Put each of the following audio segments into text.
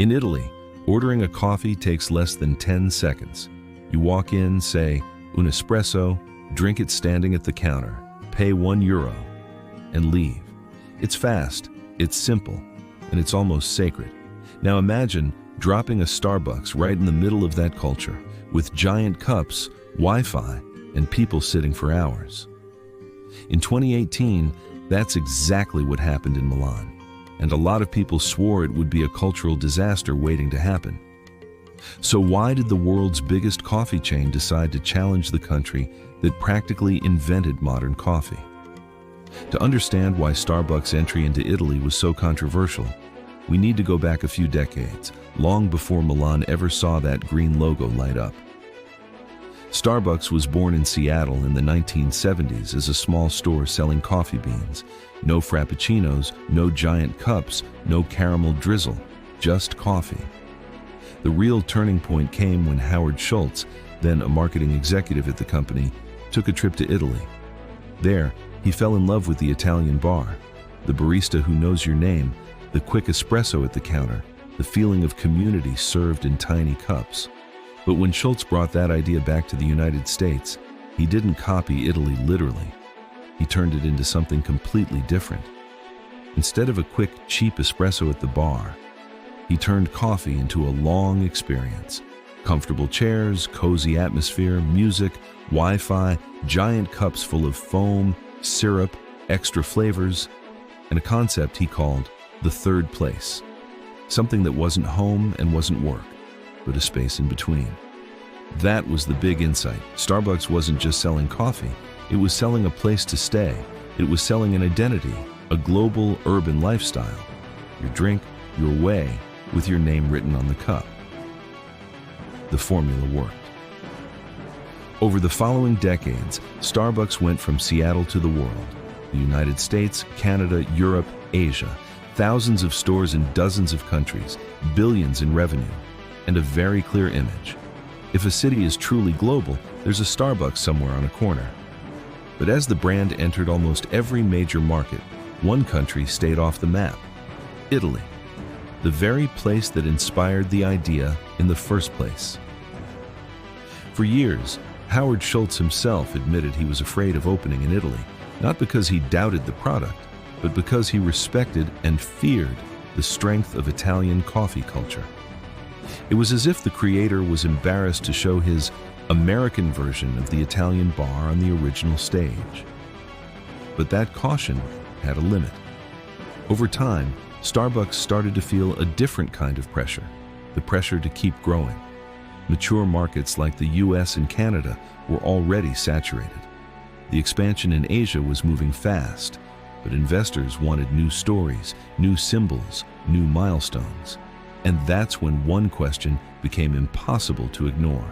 In Italy, ordering a coffee takes less than 10 seconds. You walk in, say, un espresso, drink it standing at the counter, pay €1, and leave. It's fast, it's simple, and it's almost sacred. Now imagine dropping a Starbucks right in the middle of that culture, with giant cups, Wi-Fi, and people sitting for hours. In 2018, that's exactly what happened in Milan, and a lot of people swore it would be a cultural disaster waiting to happen. So why did the world's biggest coffee chain decide to challenge the country that practically invented modern coffee? To understand why Starbucks' entry into Italy was so controversial, we need to go back a few decades, long before Milan ever saw that green logo light up. Starbucks was born in Seattle in the 1970s as a small store selling coffee beans. No frappuccinos, no giant cups, no caramel drizzle, just coffee. The real turning point came when Howard Schultz, then a marketing executive at the company, took a trip to Italy. There, he fell in love with the Italian bar, the barista who knows your name, the quick espresso at the counter, the feeling of community served in tiny cups. But when Schultz brought that idea back to the United States, he didn't copy Italy literally. He turned it into something completely different. Instead of a quick, cheap espresso at the bar, he turned coffee into a long experience. Comfortable chairs, cozy atmosphere, music, Wi-Fi, giant cups full of foam, syrup, extra flavors, and a concept he called the third place. Something that wasn't home and wasn't work, but a space in between. That was the big insight. Starbucks wasn't just selling coffee, it was selling a place to stay. It was selling an identity, a global urban lifestyle. Your drink, your way, with your name written on the cup. The formula worked. Over the following decades, Starbucks went from Seattle to the world. The United States, Canada, Europe, Asia. Thousands of stores in dozens of countries, billions in revenue, and a very clear image. If a city is truly global, there's a Starbucks somewhere on a corner. But as the brand entered almost every major market, one country stayed off the map: Italy. The very place that inspired the idea in the first place. For years, Howard Schultz himself admitted he was afraid of opening in Italy, not because he doubted the product, but because he respected and feared the strength of Italian coffee culture. It was as if the creator was embarrassed to show his American version of the Italian bar on the original stage. But that caution had a limit. Over time, Starbucks started to feel a different kind of pressure, the pressure to keep growing. Mature markets like the US and Canada were already saturated. The expansion in Asia was moving fast, but investors wanted new stories, new symbols, new milestones. And that's when one question became impossible to ignore.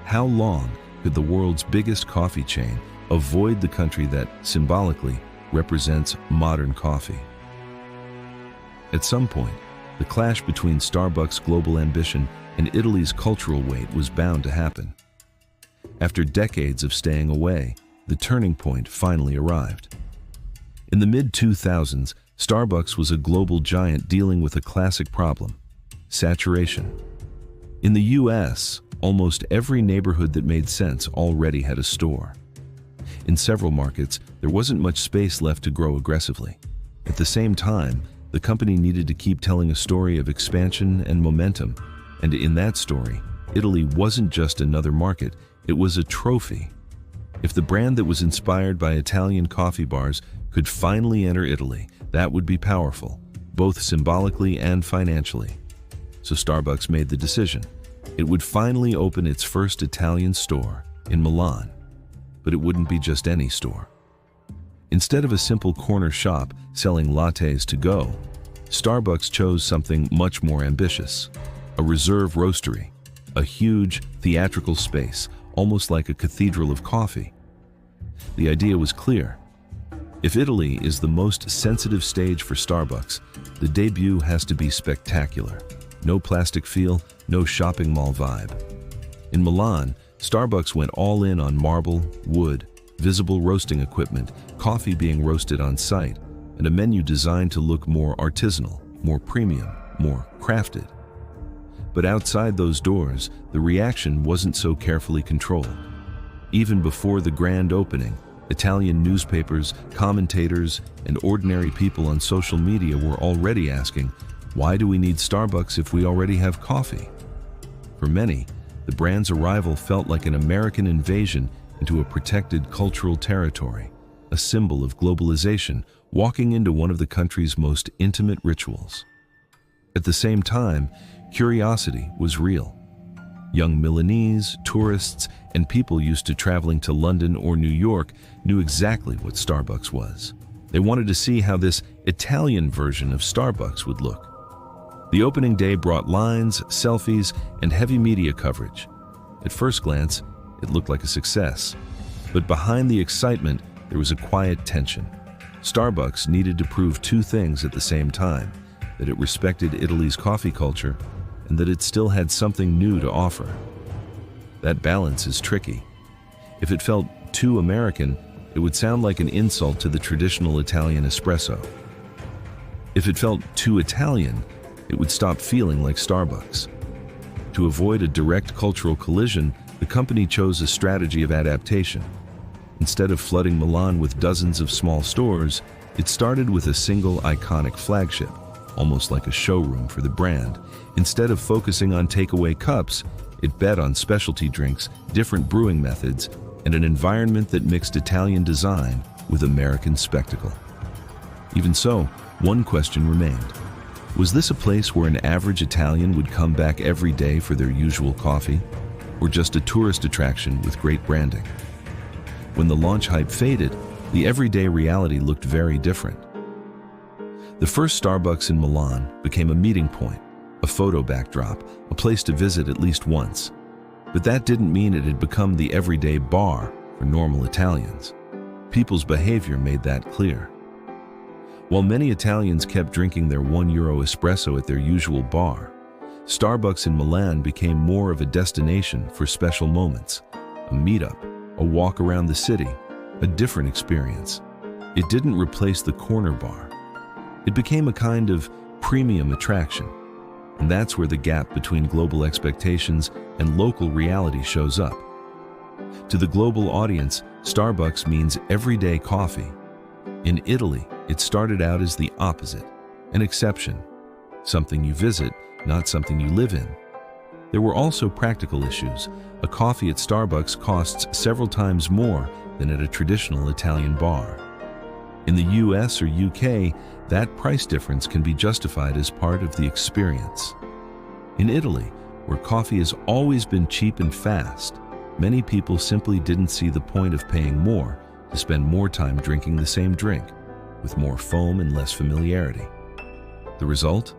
How long could the world's biggest coffee chain avoid the country that, symbolically, represents modern coffee? At some point, the clash between Starbucks' global ambition and Italy's cultural weight was bound to happen. After decades of staying away, the turning point finally arrived. In the mid-2000s, Starbucks was a global giant dealing with a classic problem: saturation. In the US, almost every neighborhood that made sense already had a store. In several markets, there wasn't much space left to grow aggressively. At the same time, the company needed to keep telling a story of expansion and momentum, and in that story, Italy wasn't just another market, it was a trophy. If the brand that was inspired by Italian coffee bars could finally enter Italy, that would be powerful, both symbolically and financially. So Starbucks made the decision. It would finally open its first Italian store in Milan. But it wouldn't be just any store. Instead of a simple corner shop selling lattes to go, Starbucks chose something much more ambitious: a reserve roastery, a huge, theatrical space, almost like a cathedral of coffee. The idea was clear. If Italy is the most sensitive stage for Starbucks, the debut has to be spectacular. No plastic feel, no shopping mall vibe. In Milan, Starbucks went all in on marble, wood, visible roasting equipment, coffee being roasted on site, and a menu designed to look more artisanal, more premium, more crafted. But outside those doors, the reaction wasn't so carefully controlled. Even before the grand opening, Italian newspapers, commentators, and ordinary people on social media were already asking, why do we need Starbucks if we already have coffee? For many, the brand's arrival felt like an American invasion into a protected cultural territory, a symbol of globalization walking into one of the country's most intimate rituals. At the same time, curiosity was real. Young Milanese, tourists, and people used to traveling to London or New York knew exactly what Starbucks was. They wanted to see how this Italian version of Starbucks would look. The opening day brought lines, selfies, and heavy media coverage. At first glance, it looked like a success. But behind the excitement, there was a quiet tension. Starbucks needed to prove two things at the same time: that it respected Italy's coffee culture and that it still had something new to offer. That balance is tricky. If it felt too American, it would sound like an insult to the traditional Italian espresso. If it felt too Italian, it would stop feeling like Starbucks. To avoid a direct cultural collision, the company chose a strategy of adaptation. Instead of flooding Milan with dozens of small stores, it started with a single iconic flagship, almost like a showroom for the brand. Instead of focusing on takeaway cups, it bet on specialty drinks, different brewing methods, and an environment that mixed Italian design with American spectacle. Even so, one question remained. Was this a place where an average Italian would come back every day for their usual coffee, or just a tourist attraction with great branding? When the launch hype faded, the everyday reality looked very different. The first Starbucks in Milan became a meeting point, a photo backdrop, a place to visit at least once. But that didn't mean it had become the everyday bar for normal Italians. People's behavior made that clear. While many Italians kept drinking their €1 espresso at their usual bar, Starbucks in Milan became more of a destination for special moments, a meetup, a walk around the city, a different experience. It didn't replace the corner bar. It became a kind of premium attraction. And that's where the gap between global expectations and local reality shows up. To the global audience, Starbucks means everyday coffee. In Italy, it started out as the opposite, an exception, something you visit, not something you live in. There were also practical issues. A coffee at Starbucks costs several times more than at a traditional Italian bar. In the US or UK, that price difference can be justified as part of the experience. In Italy, where coffee has always been cheap and fast, many people simply didn't see the point of paying more to spend more time drinking the same drink, with more foam and less familiarity. The result?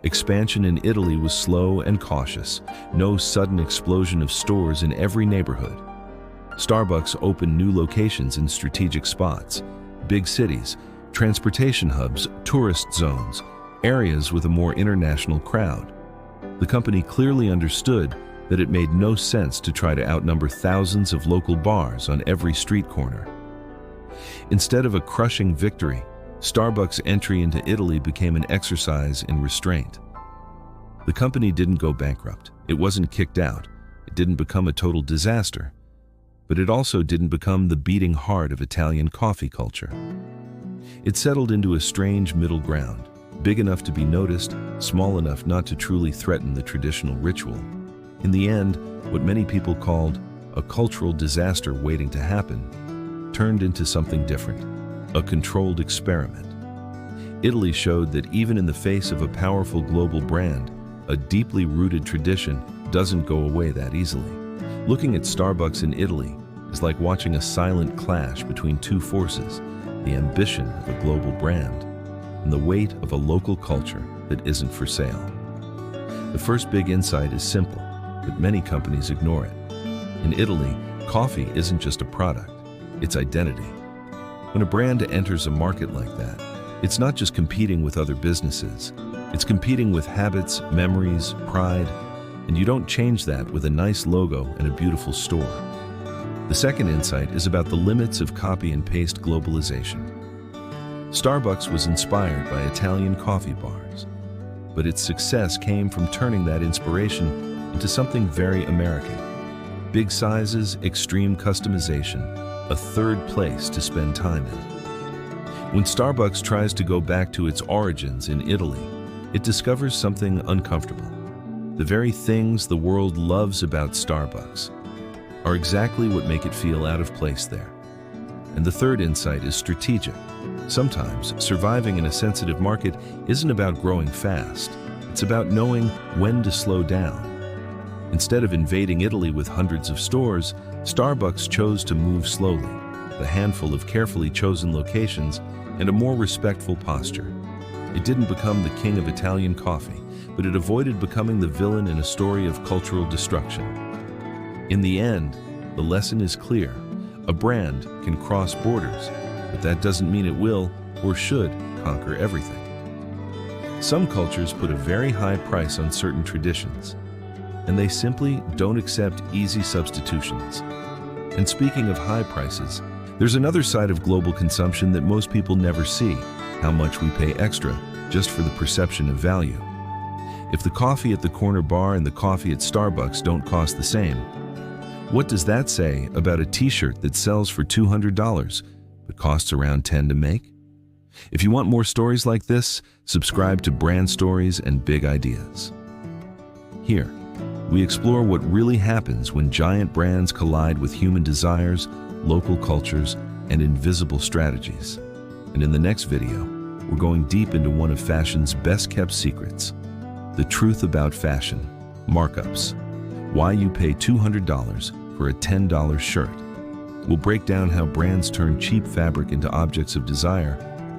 Expansion in Italy was slow and cautious, no sudden explosion of stores in every neighborhood. Starbucks opened new locations in strategic spots, big cities, transportation hubs, tourist zones, areas with a more international crowd. The company clearly understood that it made no sense to try to outnumber thousands of local bars on every street corner. Instead of a crushing victory, Starbucks' entry into Italy became an exercise in restraint. The company didn't go bankrupt. It wasn't kicked out. It didn't become a total disaster. But it also didn't become the beating heart of Italian coffee culture. It settled into a strange middle ground, big enough to be noticed, small enough not to truly threaten the traditional ritual. In the end, what many people called a cultural disaster waiting to happen turned into something different, a controlled experiment. Italy showed that even in the face of a powerful global brand, a deeply rooted tradition doesn't go away that easily. Looking at Starbucks in Italy is like watching a silent clash between two forces, the ambition of a global brand and the weight of a local culture that isn't for sale. The first big insight is simple, but many companies ignore it. In Italy, coffee isn't just a product, it's identity. When a brand enters a market like that, it's not just competing with other businesses, it's competing with habits, memories, pride, and you don't change that with a nice logo and a beautiful store. The second insight is about the limits of copy and paste globalization. Starbucks was inspired by Italian coffee bars. but its success came from turning that inspiration into something very American. Big sizes, extreme customization, a third place to spend time in. When Starbucks tries to go back to its origins in Italy, it discovers something uncomfortable. The very things the world loves about Starbucks are exactly what make it feel out of place there. And the third insight is strategic. Sometimes surviving in a sensitive market isn't about growing fast. It's about knowing when to slow down. Instead of invading Italy with hundreds of stores, Starbucks chose to move slowly, a handful of carefully chosen locations and a more respectful posture. It didn't become the king of Italian coffee, but it avoided becoming the villain in a story of cultural destruction. In the end, the lesson is clear. A brand can cross borders, but that doesn't mean it will or should conquer everything. Some cultures put a very high price on certain traditions, and they simply don't accept easy substitutions. And speaking of high prices, there's another side of global consumption that most people never see: how much we pay extra just for the perception of value. If the coffee at the corner bar and the coffee at Starbucks don't cost the same, what does that say about a t-shirt that sells for $200 but costs around $10 to make? If you want more stories like this, subscribe to Brand Stories and Big Ideas. Here, we explore what really happens when giant brands collide with human desires, local cultures, and invisible strategies. And in the next video, we're going deep into one of fashion's best-kept secrets: the truth about fashion, markups, why you pay $200 for a $10 shirt. We'll break down how brands turn cheap fabric into objects of desire,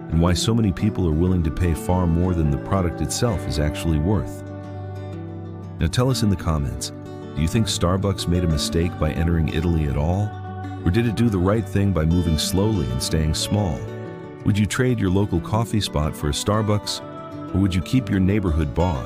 and why so many people are willing to pay far more than the product itself is actually worth. Now tell us in the comments, do you think Starbucks made a mistake by entering Italy at all? Or did it do the right thing by moving slowly and staying small? Would you trade your local coffee spot for a Starbucks? Or would you keep your neighborhood bar?